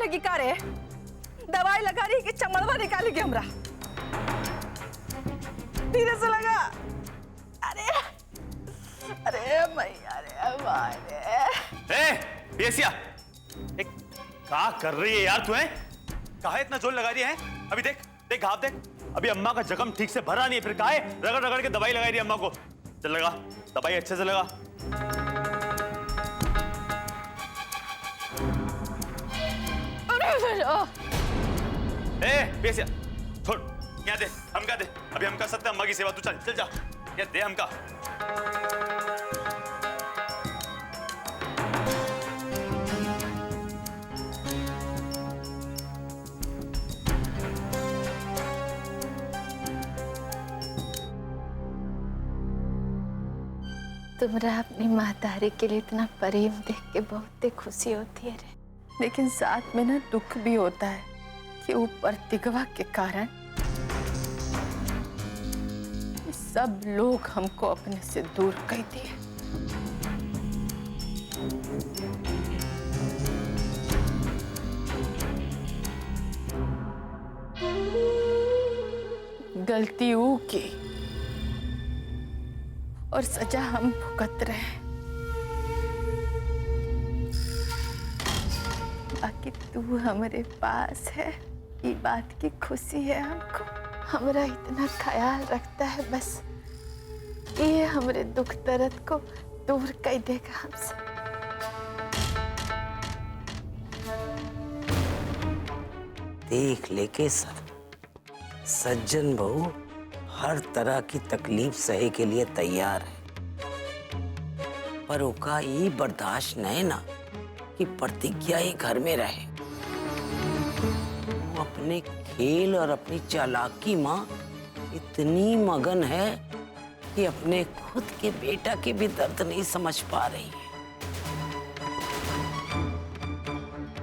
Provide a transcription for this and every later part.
की का रे? दवाई लगा रही कि चमड़वा निकालेगी हमरा? धीरे से लगा। अरे अरे मैया रे मारे। बेसिया, क्या कर रही है यार तुम्हें? काहे इतना जोर लगा रही है? अभी देख देख घाव देख, अभी अम्मा का जख्म ठीक से भरा नहीं है, फिर काहे रगड़ रगड़ के दवाई लगाई रही है अम्मा को। चल लगा दवाई, अच्छे से लगा। बेसिया छोड़, यहाँ दे, हमका दे, अभी हम कर सकते हैं अम्मा की सेवा। तू चल चल जा, ये दे हमका। तुमरा अपनी महतारी के लिए इतना प्रेम देख के बहुत खुशी होती है रे, लेकिन साथ में ना दुख भी होता है कि वो प्रतिज्ञा के कारण सब लोग हमको अपने से दूर कर दिए। गलती वो की और सजा हम भुगत रहे हैं। बाकी तू हमारे पास है, ये बात की खुशी है हमको। हमारा इतना ख्याल रखता है, बस ये हमारे दुख दर्द को दूर कर देगा हमसे। देख लेके सर, सज्जन बहू हर तरह की तकलीफ सहे के लिए तैयार है, पर ओका ये बर्दाश्त नहीं ना कि प्रतिज्ञा ही घर में रहे। वो अपने खेल और अपनी चालाकी माँ इतनी मगन है कि अपने खुद के बेटा के भी दर्द नहीं समझ पा रही है।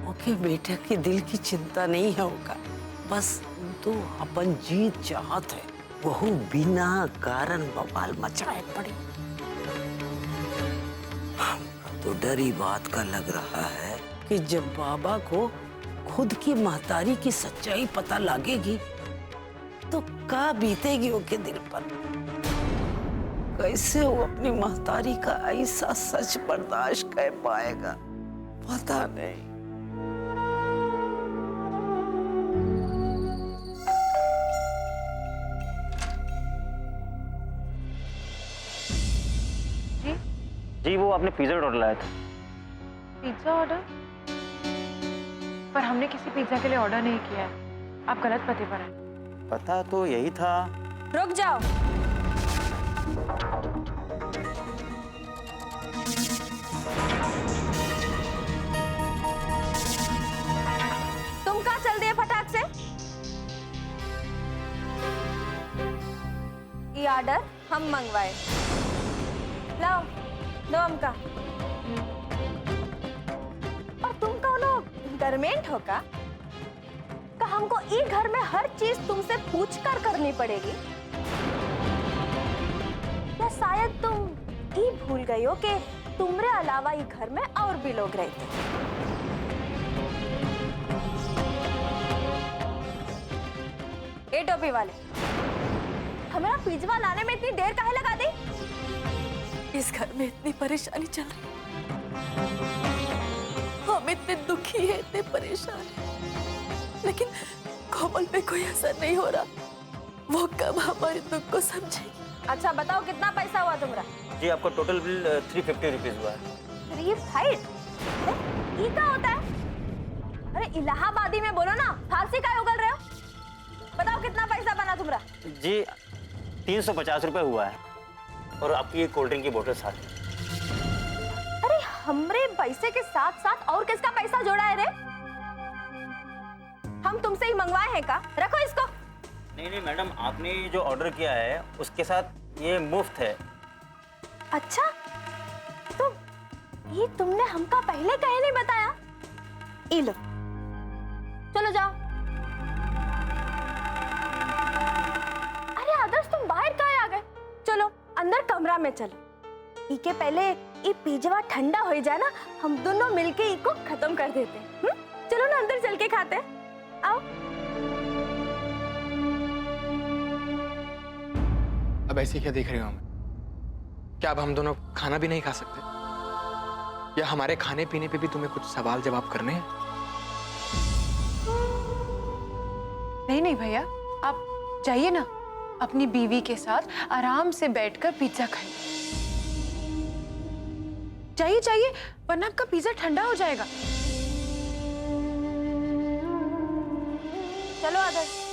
ओके बेटा के दिल की चिंता नहीं है ओका, बस तो अपन जीत चाहत है, वह बिना कारण बवाल मचाए पड़े। हमका तो डर ही बात का लग रहा है कि जब बाबा को खुद की महतारी की सच्चाई पता लगेगी तो क्या बीतेगी उसके दिल पर। कैसे वो अपनी महतारी का ऐसा सच बर्दाश्त कर पाएगा, पता नहीं। जी वो आपने पिज्जा ऑर्डर लाया था। Pizza order? पर हमने किसी पिज्जा के लिए ऑर्डर नहीं किया है, आप गलत पते पर हैं। पता तो यही था। रुक जाओ। तुम कहाँ चल दिए फटाक से? ये ऑर्डर हम मंगवाए, लाओ दो हमका। और तुम कौनो गवर्नमेंट हो का हमको ई घर में हर चीज तुमसे पूछ कर करनी पड़ेगी? या शायद तुम ई भूल गई हो कि तुमरे अलावा ई घर में और भी लोग रहते। ए टोपी वाले, हमारा पिज्जा लाने में इतनी देर काहे लगा दी? इस घर में इतनी परेशानी चल रही, हम इतने दुखी है, इतने परेशान है, लेकिन कोमल पे कोई असर नहीं हो रहा। वो कब हमारे दुख को समझेगी? अच्छा बताओ कितना पैसा हुआ तुम्हारा? जी आपको टोटल बिल 350 रुपीज हुआ है। 350? ये क्या होता है? अरे इलाहाबादी में बोलो ना, फारसी का उगल रहे हो? बताओ कितना पैसा बना तुम्हारा? जी 350 रुपए हुआ है, और आपकी ये कोल्ड ड्रिंक की बोतल साथ में। अरे हमरे पैसे के साथ साथ और किसका पैसा जोड़ा है रे? हम तुमसे ही मंगवाए हैं का? रखो इसको। नहीं नहीं मैडम, आपने जो ऑर्डर किया है उसके साथ ये मुफ्त है। अच्छा, तो ये तुमने हमका पहले कहे नहीं बताया? ये लो, चलो जाओ। अरे आदर्श तुम बाहर काहे आ गए? चलो अंदर कमरा में चलो। इके पहले ये पिज्जा ठंडा हो जाए ना, हम दोनों मिलके इसको खत्म कर देते हैं। चलो ना अंदर चल के खाते। आओ। अब ऐसे क्या देख रही हो हमें? क्या अब हम दोनों खाना भी नहीं खा सकते? या हमारे खाने पीने पे भी तुम्हें कुछ सवाल जवाब करने हैं? नहीं नहीं भैया, आप जाइए ना, अपनी बीवी के साथ आराम से बैठकर पिज्जा खाइए। जाइए जाइए, वरना आपका पिज्जा ठंडा हो जाएगा। चलो आदर्श।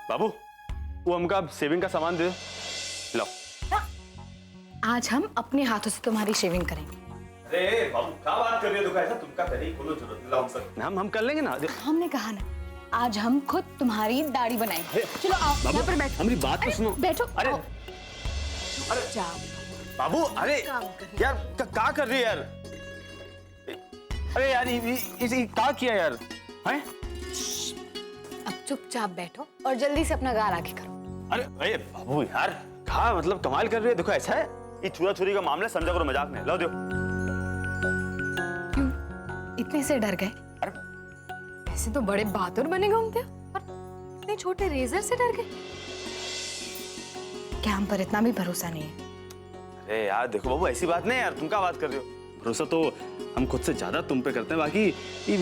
बाबू, वो हमका सेविंग का सामान दे दो। लो। आज हम अपने हाथों से तुम्हारी शेविंग करेंगे। अरे बाबू, क्या बात कर रहे हो? ऐसा तुमका करे कोनो जरूरत नहीं। हम सब हम कर लेंगे ना। हमने कहा ना, आज हम खुद तुम्हारी दाढ़ी बनाएंगे। चलो आओ, यहाँ पर बैठो। हमारी बात तो सुनो। बैठो। अरे आओ। अरे बाबू, अरे यार क्या कर रही है यार? अरे यार ये क्या किया यार? हैं? अब चुपचाप बैठो और जल्दी से अपना गाल आगे करो। अरे बाबू यार, क्या मतलब कमाल कर रही है? देखो ऐसा है, ये छुरा छुरी का मामला, समझा करो मजाक में। लो दो। क्यों इतने से डर गए? अरे ऐसे तो बड़े बहादुर बने घूमते हो, और इतने छोटे रेजर से डर गए? क्या हम पर इतना भी भरोसा नहीं है? अरे यार देखो बाबू, ऐसी बात नहीं यार, तुम क्या बात कर रहे हो? भरोसा तो हम खुद से ज्यादा तुम पे करते हैं। बाकी ये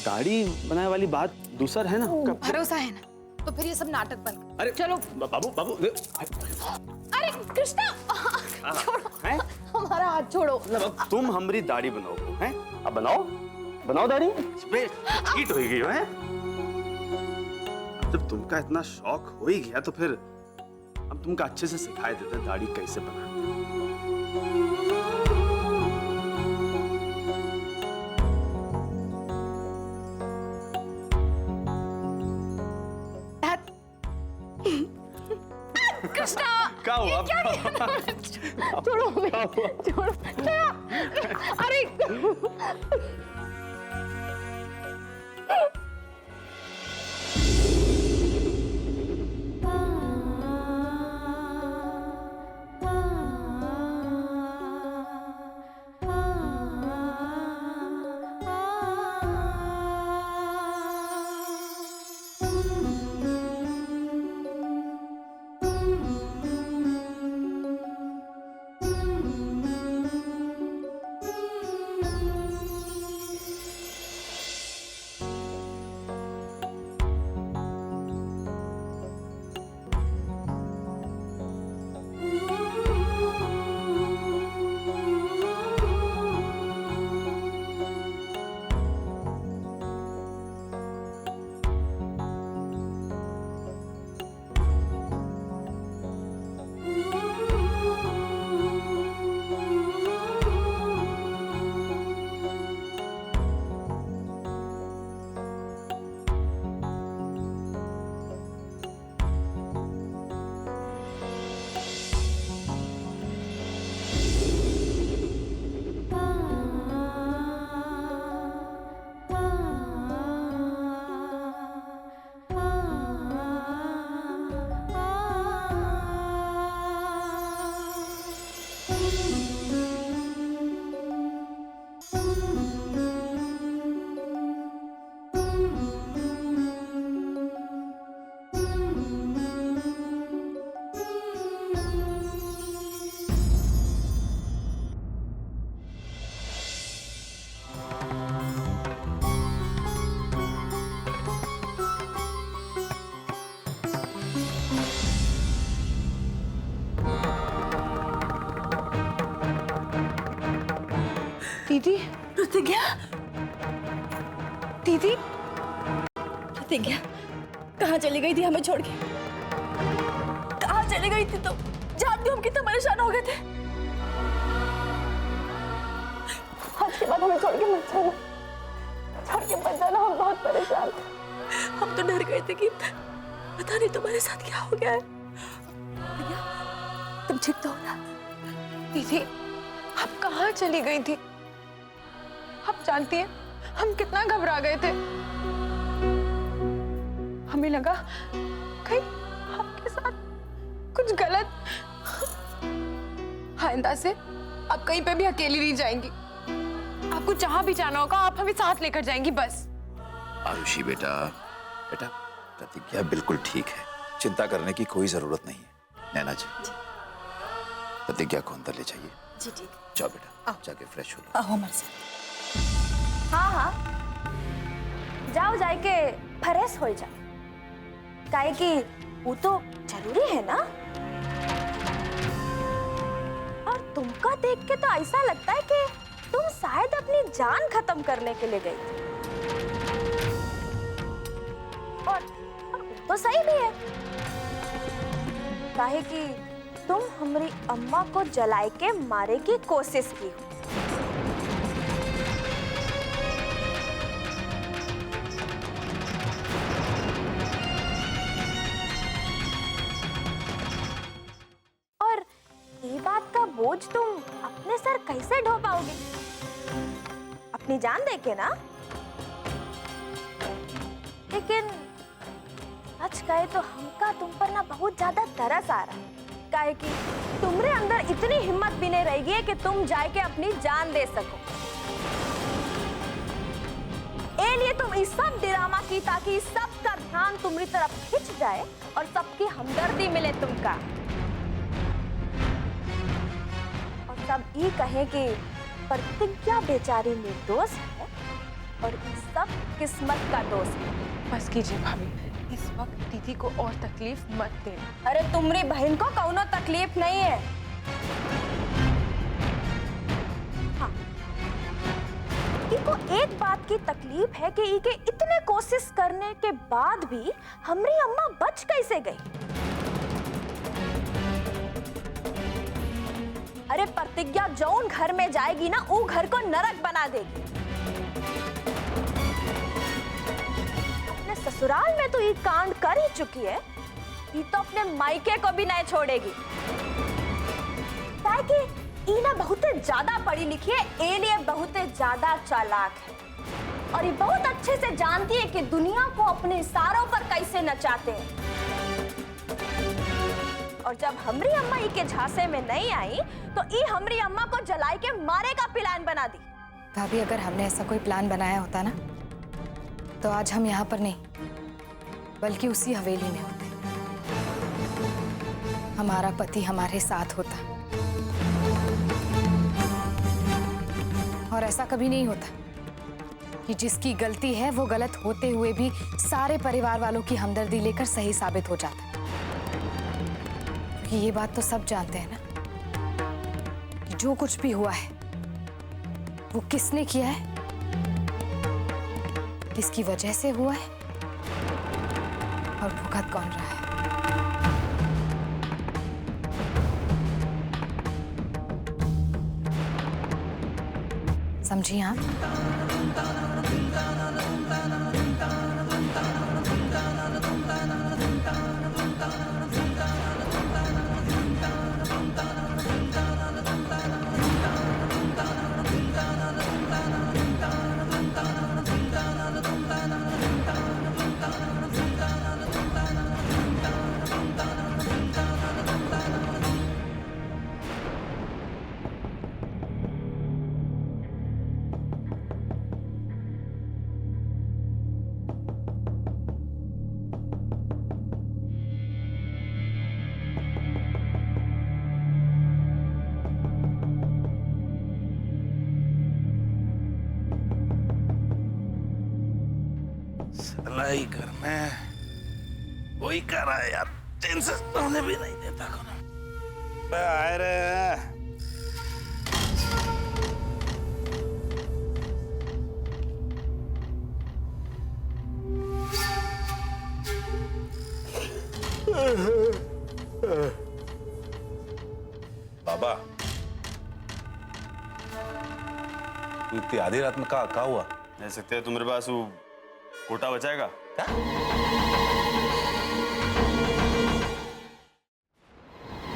दाढ़ी बनाने वाली बात दूसरा है ना। भरोसा है ना, तो फिर ये सब नाटक बंद करो। अरे चलो। बाबू बाबू अरे कृष्णा, छोड़ो, हमारा हाथ छोड़ो। तुम हमारी दाढ़ी बनाओ हैं? अब बनाओ बनाओ दाढ़ी। हिट हो गई है। जब तुमका इतना शौक हो ही गया तो फिर हम तुमका अच्छे से सिखाए देते हैं दाढ़ी कैसे बनाते हैं। कृष्णा, क्या हुआ? छोड़ो हमें, छोड़ो। अरे दीदी, प्रतिज्ञा, दीदी, प्रतिज्ञा कहाँ चली गई थी हमें छोड़ के? कहाँ चली गई थी तुम? जानती हो हम कितना परेशान हो गए थे। आज के बाद हमें छोड़ के मत जाना, छोड़ के मत जाना, हम बहुत परेशान थे। हम तो डर गए थे कि पता नहीं तुम्हारे साथ क्या हो गया है। तुम ठीक तो हो ना? दीदी, आप कहाँ चली गई थी? आप जानती हैं हम कितना घबरा गए थे। हमें लगा कहीं आपके साथ कुछ गलत। आइंदा से आप कहीं पे भी अकेली नहीं जाएंगी। आपको जहां भी जाना होगा आप हमें साथ लेकर जाएंगी बस। आरुषि बेटा, बेटा प्रतिज्ञा बिल्कुल ठीक है, चिंता करने की कोई जरूरत नहीं है। नैना जी प्रतिज्ञा को अंदर ले जाइए। जी ठीक। जाओ बेटा, जाके फ्रेश हो लो। आओ हमारे साथ। हाँ हाँ जाओ, जाके फ्रेश हो जाओ, काहे कि वो तो जरूरी है ना। और तुमका देख के तो ऐसा लगता है कि तुम शायद अपनी जान खत्म करने के लिए गई थी। और तो सही भी है, काहे कि तुम हमारी अम्मा को जलाए के मारे की कोशिश की हो। और ये बात का बोझ तुम अपने सर कैसे ढो पाओगे? अपनी जान देके ना। लेकिन सच कहे तो हमका तुम पर ना बहुत ज्यादा तरस आ रहा है, काहे कि तुम्हारे अंदर इतनी हिम्मत भी नहीं रहेगी है कि तुम जाके अपनी जान दे सको। ए लिए तुम इस सब ड्रामा की ताकि सबका ध्यान तुम्हारी तरफ खिंच जाए और सबकी हमदर्दी मिले तुमका, और सब ये कहे कि प्रतिज्ञा बेचारी निर्दोष है और इस सब किस्मत का दोष है। बस कीजिए भाभी, इस वक्त दीदी को और तकलीफ मत दे। अरे तुम्हारी बहन को कौनो तकलीफ नहीं है। हाँ, इनको एक बात की तकलीफ है कि इनके इतने कोशिश करने के बाद भी हमारी अम्मा बच कैसे गई। अरे प्रतिज्ञा जौन घर में जाएगी ना, वो घर को नरक बना देगी। ससुराल में तो ये कांड कर ही चुकी है, ये तो अपने मायके को भी नहीं छोड़ेगी। ताकि ईना बहुत ज्यादा पढ़ी लिखी है, ए लिए बहुत ज्यादा चालाक है, और ये बहुत अच्छे से जानती है कि दुनिया को अपने इशारों पर कैसे नचाते हैं। और जब हमारी अम्मा ई के झांसे में नहीं आई तो ई हमारी अम्मा को जलाए के मारे का प्लान बना दी। भाभी, अगर हमने ऐसा कोई प्लान बनाया होता ना, तो आज हम यहाँ पर नहीं बल्कि उसी हवेली में होते। हमारा पति हमारे साथ होता। और ऐसा कभी नहीं होता कि जिसकी गलती है वो गलत होते हुए भी सारे परिवार वालों की हमदर्दी लेकर सही साबित हो जाता। क्योंकि ये बात तो सब जानते हैं ना कि जो कुछ भी हुआ है वो किसने किया है, किसकी वजह से हुआ है और भुगत कौन रहा है। समझिए आप? सलाई घर में वही कर रहा है यार, चैन से सोने भी नहीं देता कौन। आए रे बाबा, तू इतनी आधी रात में कहा हुआ? कह सकते हैं तुम्हारे पास वो कोटा बचाएगा क्या?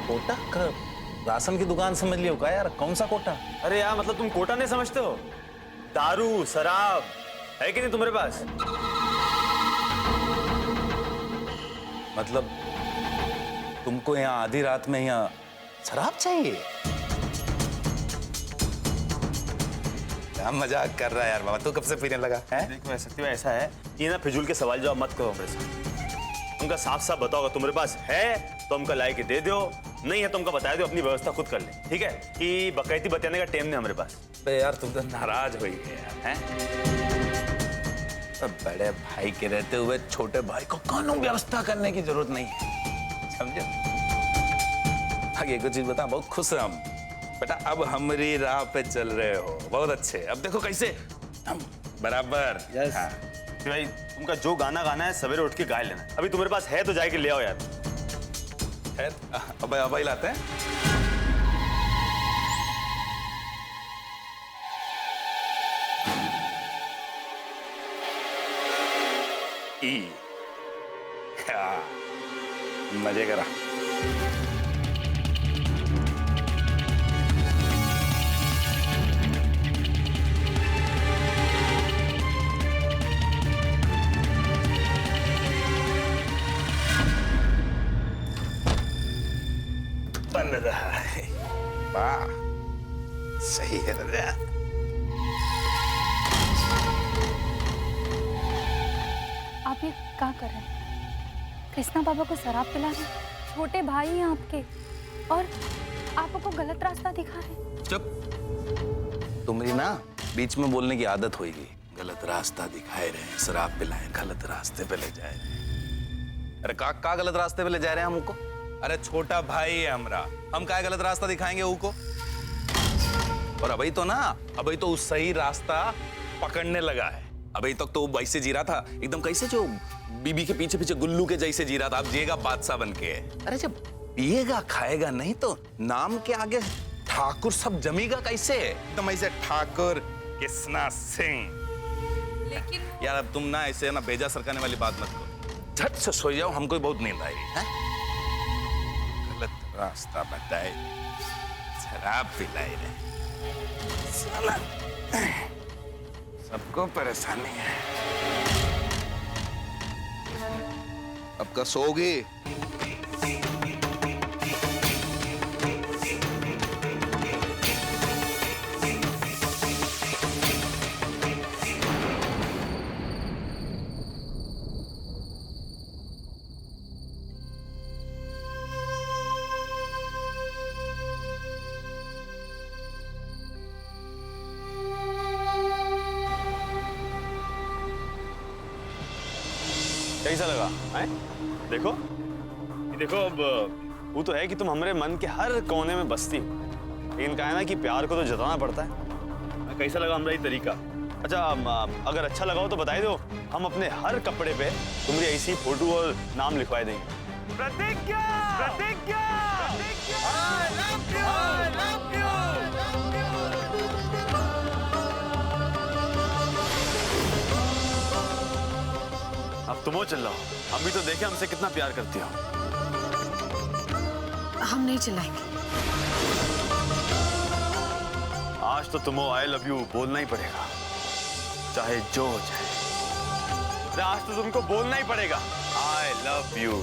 कोटा राशन की दुकान समझ लियो का यार? कौन सा कोटा? अरे यार मतलब तुम कोटा नहीं समझते हो? दारू शराब है कि नहीं तुम्हारे पास? मतलब तुमको यहाँ आधी रात में यहाँ शराब चाहिए? क्या मजाक कर रहा है यार बाबा, तू कब से पीने लगा है? देखो सत्य ऐसा है, ये ना फिजूल के सवाल जवाब मत करो मेरे साथ। उनका साफ साफ बताओ, अगर तुम्हारे पास है तो हमका ला के दे दो, नहीं है तो हमका बता दो, अपनी व्यवस्था खुद कर ले, ठीक है? कि बकैती बताने का टाइम नहीं हमारे पास। अबे यार तुम तो नाराज हो गए यार, हैं? अब बड़े भाई के रहते हुए छोटे भाई को कानून व्यवस्था करने की जरूरत नहीं है, समझे? आगे एक चीज बता, बहुत खुश हैं हम बेटा, अब हमारी राह पे चल रहे हो, बहुत अच्छे। अब देखो कैसे हम बराबर। यस हाँ। भाई, तुमका जो गाना गाना है सवेरे उठ के गा लेना। अभी तुम्हारे पास है तो जाके ले आओ यार। है? अब लाते हैं। मजे करा। बन रहा है, वाह सही है दादा। आप ये क्या कर रहे हैं? कृष्णा बाबा को शराब पिला रहे हैं? छोटे भाई हैं आपके और आप आपको गलत रास्ता दिखा रहे हैं। चुप, तुम्हारी ना बीच में बोलने की आदत होगी। गलत रास्ता दिखाए रहे हैं, शराब पिलाए, गलत रास्ते पे ले जाए रहे हैं। अरे का गलत रास्ते पे ले जा रहे हैं हमको? अरे छोटा भाई है हमरा, हम क्या गलत रास्ता दिखाएंगे उनको? और अभी तो ना, अभी तो उस सही रास्ता पकड़ने लगा है। अभी तक तो वैसे जी रहा था एकदम, कैसे जो बीबी के पीछे पीछे गुल्लू के जैसे जी रहा था, अब जिएगा बादशाह बन के। अरे जब पिएगा खाएगा नहीं तो नाम के आगे ठाकुर सब जमेगा कैसे? एकदम ऐसे ठाकुर कृष्णा सिंह। लेकिन यार अब तुम ना ऐसे ना बेजा सरकाने वाली बात मत करो, झट से सो जाओ, हमको भी बहुत नींद आ रही है। गलत रास्ता बताए, शराब पिलाई रहे, साला सबको परेशानी है। अब का सोओगे? कैसा लगा है? देखो ये देखो, अब वो तो है कि तुम हमारे मन के हर कोने में बसती हो, लेकिन क्या है ना कि प्यार को तो जताना पड़ता है। कैसा लगा हमारा ये तरीका? अच्छा, अगर अच्छा लगा हो तो बताई दो, हम अपने हर कपड़े पे तुम्हारी ऐसी फोटो और नाम लिखवा देंगे। प्रतिज्ञा, प्रतिज्ञा, I love you, I love you। अब तुम चल रहा हो, हम भी तो देखे हमसे कितना प्यार करती हो। हम नहीं चिल्लाएंगे। आज तो तुम आई लव यू बोलना ही पड़ेगा, चाहे जो हो जाए। आज तो तुमको बोलना ही पड़ेगा आई लव यू।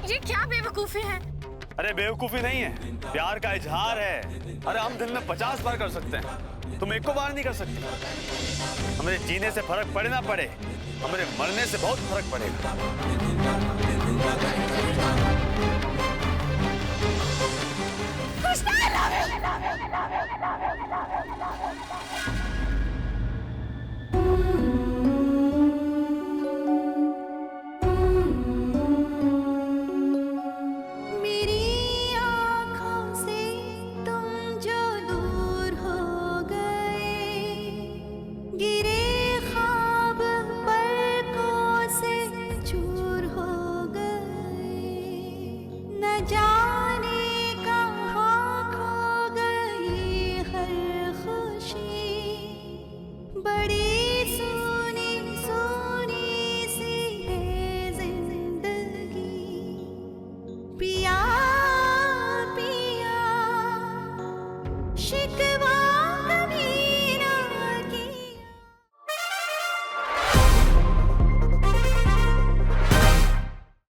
ये क्या बेवकूफी है? अरे बेवकूफी नहीं है, प्यार का इजहार है। अरे हम दिन में 50 बार कर सकते हैं, तुम एक को बार नहीं कर सकती। हमारे जीने से फर्क पड़े ना पड़े, हमारे मरने से बहुत फर्क पड़ेगा। Krishna, I love you।